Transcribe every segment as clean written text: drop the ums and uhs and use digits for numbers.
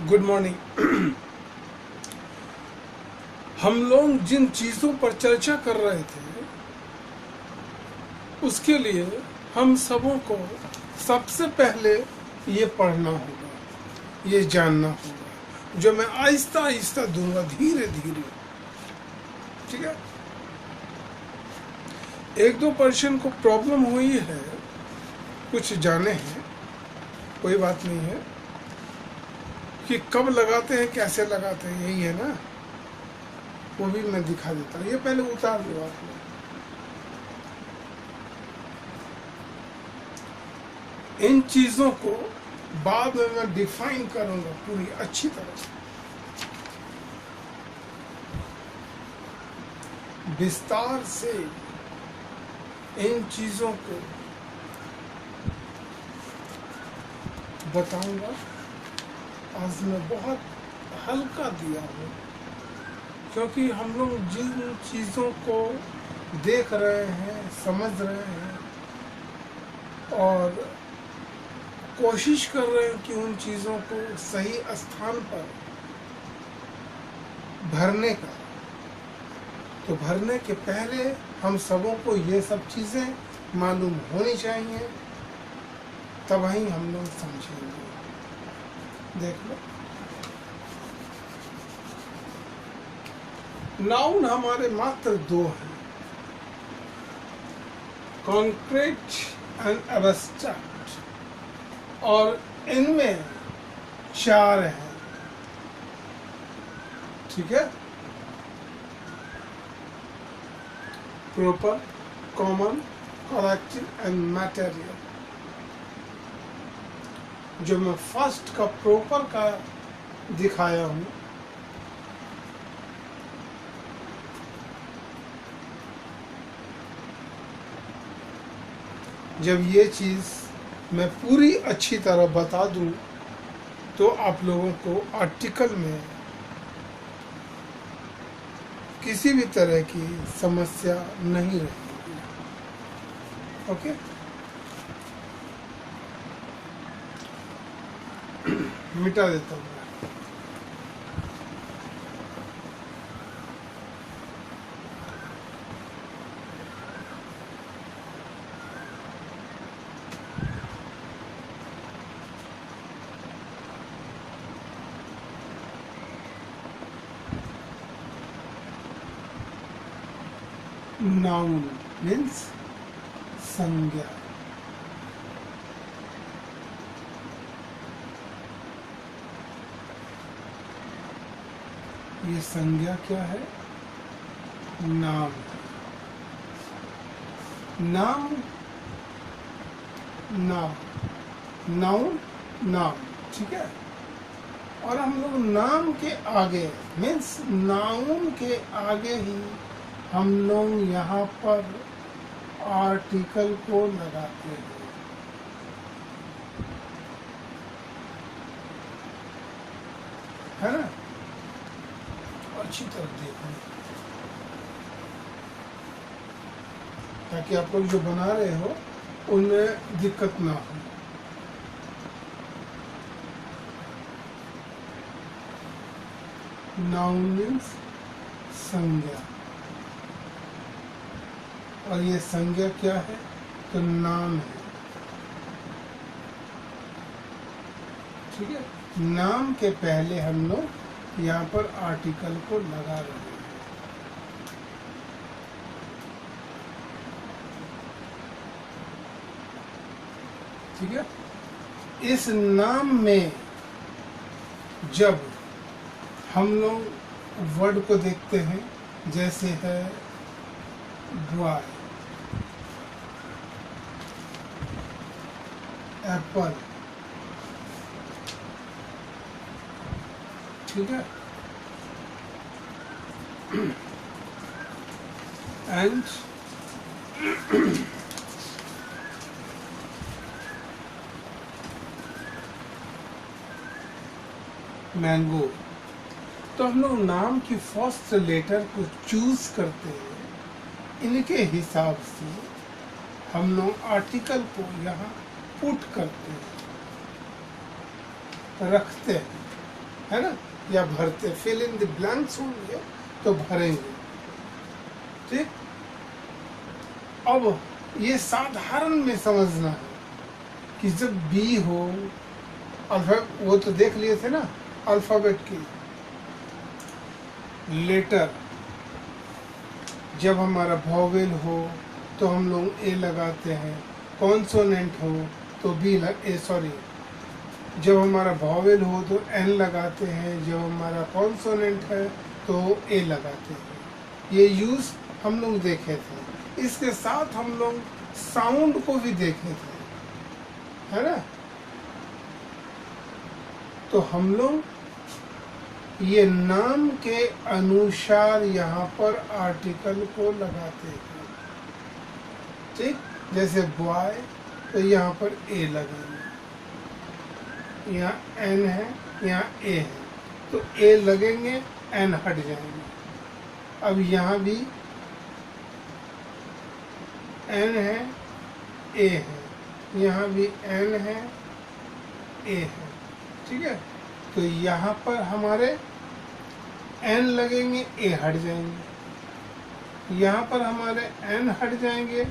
Good morning. हम लोग जिन चीजों पर चर्चा कर रहे थे उसके लिए हम सबों को सबसे पहले ये पढ़ना होगा, ये जानना होगा, जो मैं आहिस्ता आहिस्ता दूंगा, धीरे धीरे। ठीक है। 1-2% को प्रॉब्लम हुई है, कुछ जाने हैं, कोई बात नहीं है कि कब लगाते हैं, कैसे लगाते हैं, यही है ना, वो भी मैं दिखा देता हूँ। ये पहले उतार दो आपने। इन चीजों को बाद में मैं डिफाइन करूंगा पूरी अच्छी तरह से, विस्तार से इन चीजों को बताऊंगा। आज मैं बहुत हल्का दिया हूँ क्योंकि हम लोग जिन चीज़ों को देख रहे हैं, समझ रहे हैं और कोशिश कर रहे हैं कि उन चीज़ों को सही स्थान पर भरने का, तो भरने के पहले हम सबों को ये सब चीज़ें मालूम होनी चाहिए, तब ही हम लोग समझेंगे। देख लो, नाउन हमारे मात्र 2 हैं, कॉन्क्रीट एंड एब्स्ट्रैक्ट, और इनमें 4 हैं। ठीक है। Proper, common, collective and material. जो मैं फर्स्ट का प्रॉपर का दिखाया हूं, जब ये चीज़ मैं पूरी अच्छी तरह बता दूं तो आप लोगों को आर्टिकल में किसी भी तरह की समस्या नहीं रहेगी। ओके। मिटा देता हूँ। नाउन मीन्स संज्ञा। ये संज्ञा क्या है? नाम। नाम, नाम, नाउन, नाम। ठीक है। और हम लोग नाम के आगे मीन्स नाउन के आगे ही हम लोग यहाँ पर आर्टिकल को लगाते हैं। है ना? अच्छी तरह देखो ताकि आप लोग जो बना रहे हो उनमें दिक्कत ना हो। नाउन मीन्स संज्ञा, और ये संज्ञा क्या है? तो नाम है। ठीक है। नाम के पहले हम लोग यहाँ पर आर्टिकल को लगा रहे हैं। ठीक है। इस नाम में जब हम लोग वर्ड को देखते हैं, जैसे है बॉय, एप्पल। ठीक है। And mango. तो हम लोग नाम की फर्स्ट लेटर को चूज करते हैं, इनके हिसाब से हम लोग आर्टिकल को यहाँ पुट करते हैं, रखते हैं। है ना, या भरते, फिल इन द ब्लैंक्स होंगे तो भरेंगे। ठीक, अब ये साधारण में समझना है कि जब बी हो, अल्फाबेट वो तो देख लिए थे ना, अल्फाबेट की लेटर, जब हमारा वॉवेल हो तो हम लोग ए लगाते हैं, कॉन्सोनेंट हो तो जब हमारा वॉवेल हो तो एन लगाते हैं, जब हमारा कॉन्सोनेंट है तो ए लगाते हैं। ये यूज हम लोग देखे थे। इसके साथ हम लोग साउंड को भी देखे थे, है ना। तो हम लोग ये नाम के अनुसार यहाँ पर आर्टिकल को लगाते हैं। ठीक, जैसे बॉय तो यहाँ पर ए लगेंगे, यहाँ एन है, यहाँ ए है, तो ए लगेंगे, एन हट जाएंगे। अब यहाँ भी एन है, ए है, यहाँ भी एन है, ए है। ठीक है, तो यहाँ पर हमारे एन लगेंगे, ए हट जाएंगे, यहाँ पर हमारे एन हट जाएंगे,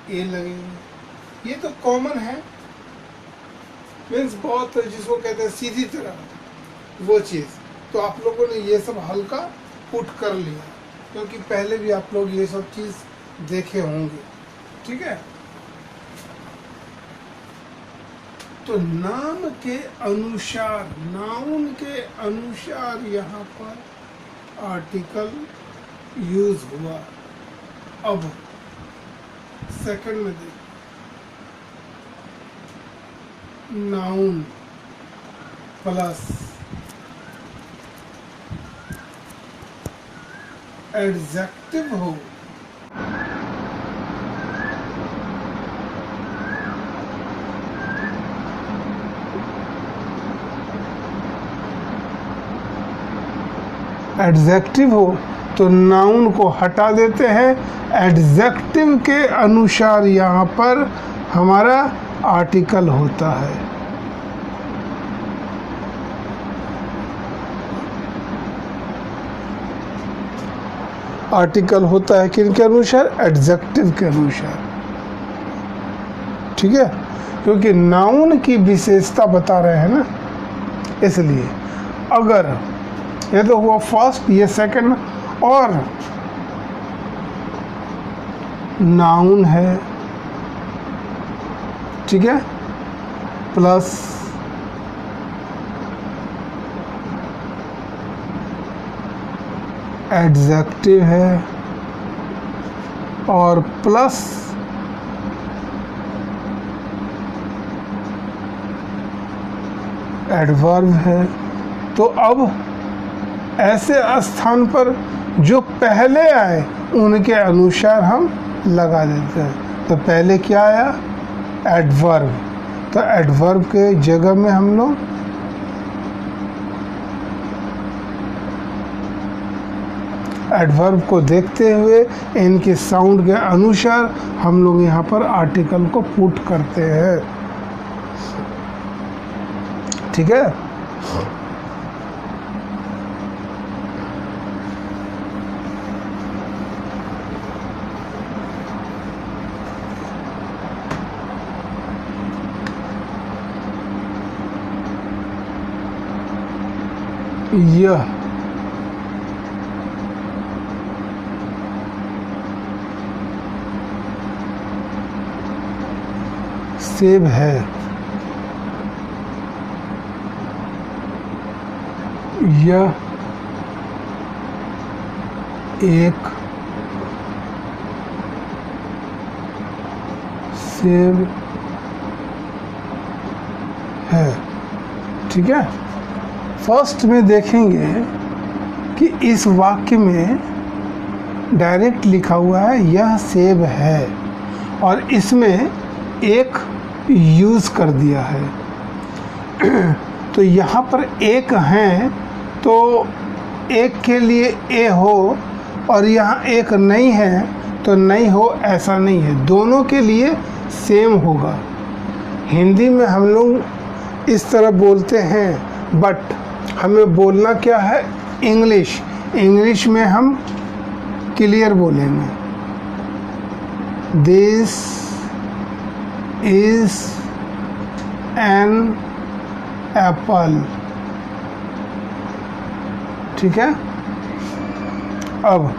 ए लगेंगे। ये तो कॉमन है, मीन्स बहुत, जिसको कहते हैं सीधी तरह वो चीज़। तो आप लोगों ने ये सब हल्का पुट कर लिया, क्योंकि पहले भी आप लोग ये सब चीज़ देखे होंगे। ठीक है, तो नाम के अनुसार, नाउन के अनुसार यहाँ पर आर्टिकल यूज हुआ। अब सेकंड में देखो, नाउन प्लस एडजेक्टिव हो, एडजेक्टिव हो तो नाउन को हटा देते हैं, एडजेक्टिव के अनुसार यहाँ पर हमारा आर्टिकल होता है। आर्टिकल होता है किनके अनुसार? एडजेक्टिव के अनुसार। ठीक है, क्योंकि नाउन की विशेषता बता रहे हैं ना, इसलिए। अगर ये तो हुआ फर्स्ट, ये सेकंड, और नाउन है, ठीक है, प्लस एडजेक्टिव है, और प्लस एडवर्ब है। तो अब ऐसे स्थान पर जो पहले आए उनके अनुसार हम लगा देते हैं। तो पहले क्या आया? एडवर्ब। तो एडवर्ब के जगह में हम लोग एडवर्ब को देखते हुए इनके साउंड के अनुसार हम लोग यहाँ पर आर्टिकल को पुट करते हैं। ठीक है, यह सेब है, यह एक सेब है। ठीक है, फर्स्ट में देखेंगे कि इस वाक्य में डायरेक्ट लिखा हुआ है यह सेब है, और इसमें एक यूज कर दिया है। तो यहाँ पर एक है तो एक के लिए ए हो, और यहाँ एक नहीं है तो नहीं हो, ऐसा नहीं है, दोनों के लिए सेम होगा। हिंदी में हम लोग इस तरह बोलते हैं बट, हमें बोलना क्या है, इंग्लिश। इंग्लिश में हम क्लियर बोलेंगे, दिस इज एन एप्पल। ठीक है। अब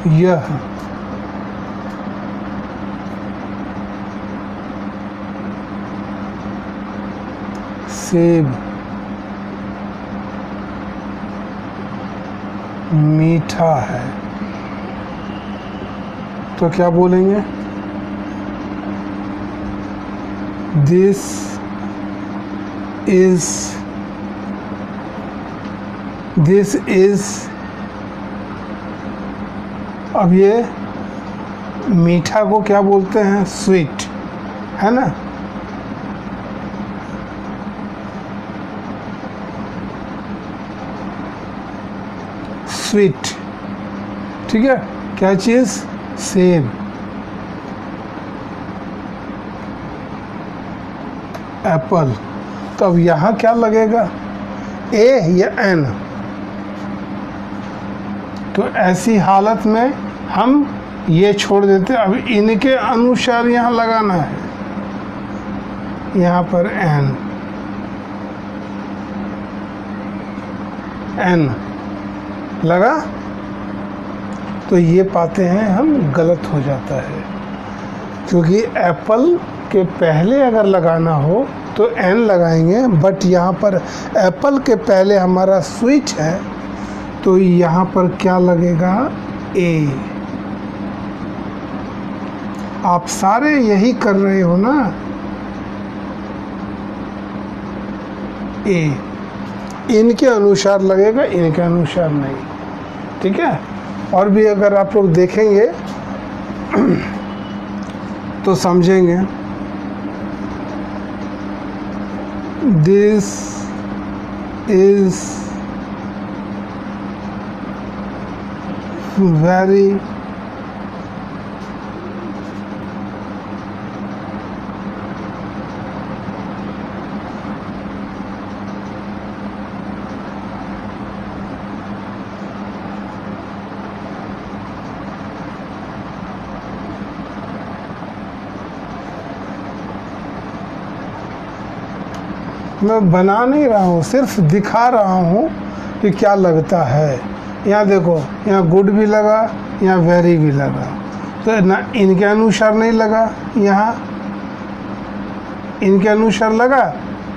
यह सेब मीठा है। तो क्या बोलेंगे, दिस इज। अब ये मीठा को क्या बोलते हैं, स्वीट, है ना। स्वीट, ठीक है। क्या चीज, सेब। एप्पल। तो अब यहां क्या लगेगा, ए या एन। तो ऐसी हालत में हम ये छोड़ देते। अब इनके अनुसार यहाँ लगाना है, यहाँ पर एन लगा। तो ये पाते हैं हम गलत हो जाता है, क्योंकि एप्पल के पहले अगर लगाना हो तो एन लगाएंगे, बट यहाँ पर एप्पल के पहले हमारा स्वीट है, तो यहाँ पर क्या लगेगा, ए। आप सारे यही कर रहे हो ना, ए। इनके अनुसार लगेगा, इनके अनुसार नहीं। ठीक है। और भी अगर आप लोग देखेंगे तो समझेंगे। दिस इज वेरी मैं बना नहीं रहा हूँ, सिर्फ दिखा रहा हूँ कि क्या लगता है। यहाँ देखो, यहाँ गुड भी लगा, यहाँ वेरी भी लगा, तो ना इनके अनुसार नहीं लगा, यहाँ इनके अनुसार लगा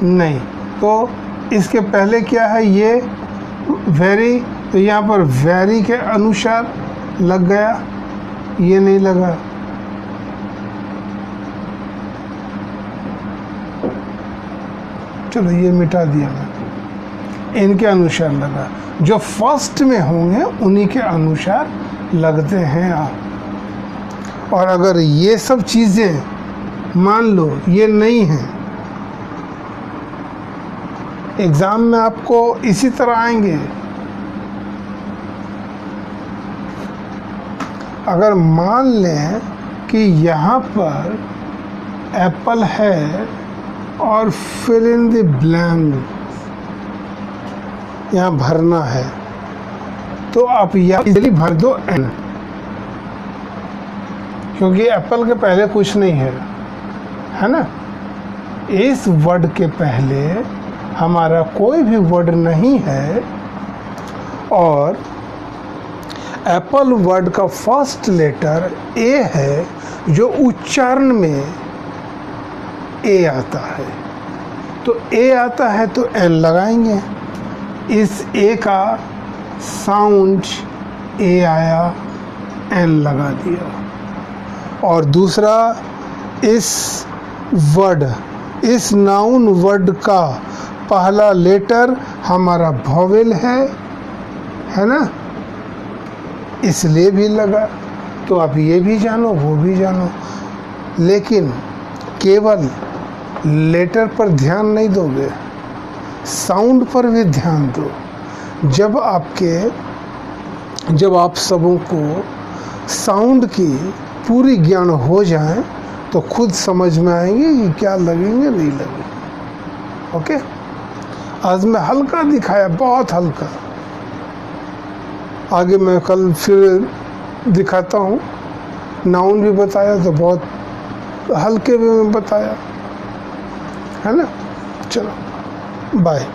नहीं। तो इसके पहले क्या है, ये वेरी, तो यहाँ पर वेरी के अनुसार लग गया, ये नहीं लगा। चलो ये मिटा दिया मैं, इनके अनुसार लगा। जो फर्स्ट में होंगे उन्हीं के अनुसार लगते हैं आप। और अगर ये सब चीज़ें मान लो ये नहीं हैं, एग्ज़ाम में आपको इसी तरह आएंगे। अगर मान लें कि यहाँ पर एप्पल है और फिल इन द ब्लैंक यहाँ भरना है, तो आप यहाँ इजीली भर दो एन, क्योंकि एप्पल के पहले कुछ नहीं है ना। इस वर्ड के पहले हमारा कोई भी वर्ड नहीं है, और एप्पल वर्ड का फर्स्ट लेटर ए है, जो उच्चारण में ए आता है। तो ए आता है तो एन लगाएंगे। इस ए का साउंड ए आया, एन लगा दिया। और दूसरा, इस वर्ड, इस नाउन वर्ड का पहला लेटर हमारा वॉवेल है ना, इसलिए भी लगा। तो आप ये भी जानो, वो भी जानो, लेकिन केवल लेटर पर ध्यान नहीं दोगे, साउंड पर भी ध्यान दो। जब आप सबों को साउंड की पूरी ज्ञान हो जाए तो खुद समझ में आएंगे कि क्या लगेंगे नहीं लगेंगे। ओके, आज मैं हल्का दिखाया, बहुत हल्का। आगे मैं कल फिर दिखाता हूँ। नाउन भी बताया तो बहुत हल्के में बताया, है ना। चलो बाय।